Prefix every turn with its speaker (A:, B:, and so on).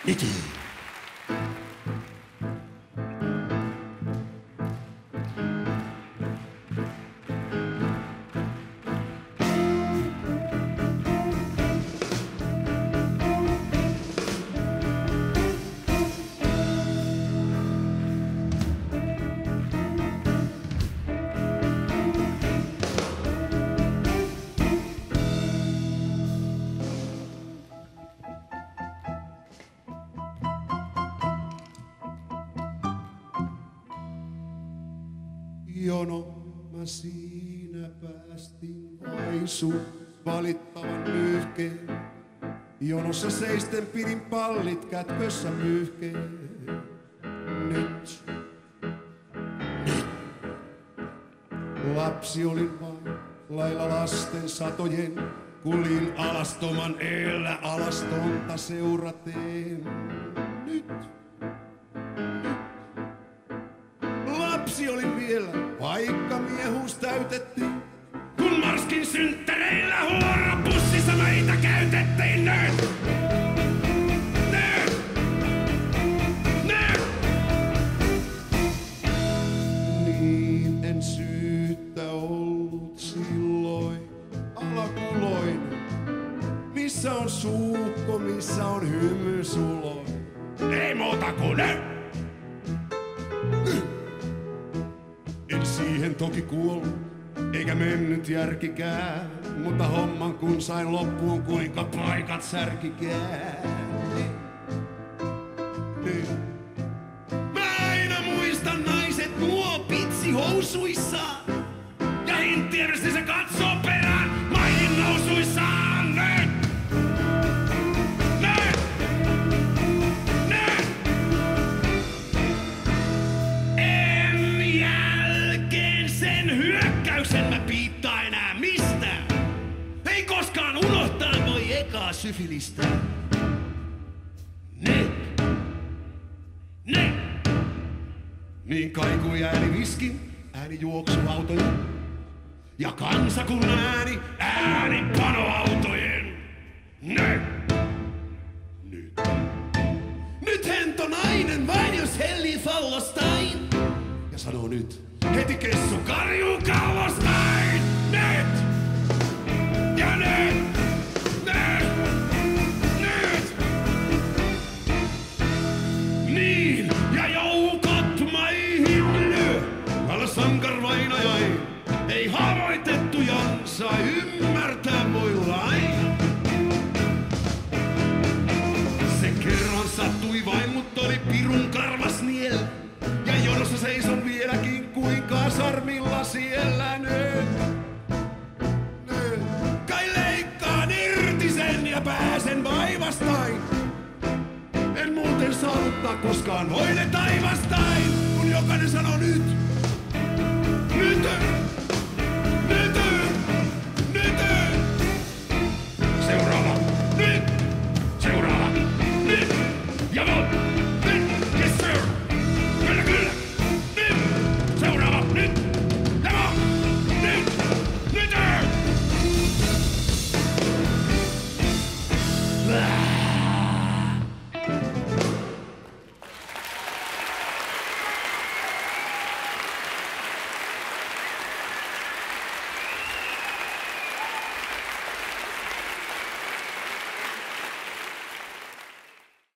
A: Niki.
B: Jono, mä siinä päästin vaisun valittavan nyyhkeen. Jonossa seisten pidin pallit kätkössä pyyhkeen. Nyt. Lapsi olin vain lailla lasten satojen, kuljin alastoman eellä alastonta seuraten. Nyt. Lapsi olin vielä, vaikka miehuus täytettiin.
A: Kun Marskin synttäreillä huoropussissa meitä käytettiin nyt! Nyt! Nyt!
B: Niin en syyttä ollut silloin alakuloin. Missä on suukko, missä on hymysuloin?
A: Ei muuta kuin nyt!
B: En siihen toki kuollut, eikä mennyt järkikään. Mutta homman kun sain loppuun, kuinka paikat särkikään.
A: Mä aina muistan naiset nuo pitsihousuissaan. Ja inttieristi se katsoo perään maihin nousuissaan. Nyt! Nyt! Nyt! En jälkeen sen hyökkäyksen mä piittaa enää mistään. Ei koskaan unohtaa voi ekaa syfilistä. Nyt! Nyt!
B: Niin kaikui ääni viskin, ääni juoksuautojen.
A: Ja kansakunnan ääni, ääni panoautojen. Nyt!
B: Nyt.
A: Nyt hento nainen vain jos hellii fallostain.
B: Ja sanoo nyt.
A: Heti kessu karjuu kaulostain. Nyt! Ja nyt! Nyt! Nyt! Niin! Ja joukot maihin lyö. Alla sankarvainajai. Ei haavoitettujansa ymmärtää voi lain. Se kerran sattui vain, mut oli pirun karvas niel.
B: Ja jonossa seison vieläkin kuin kasarmilla siellä nyt. Nyt.
A: Kai leikkaan irti sen ja pääsen vaivastain.
B: En muuten saavuttaa koskaan
A: Voine taivastain, kun jokainen sanoo nyt. Nyt!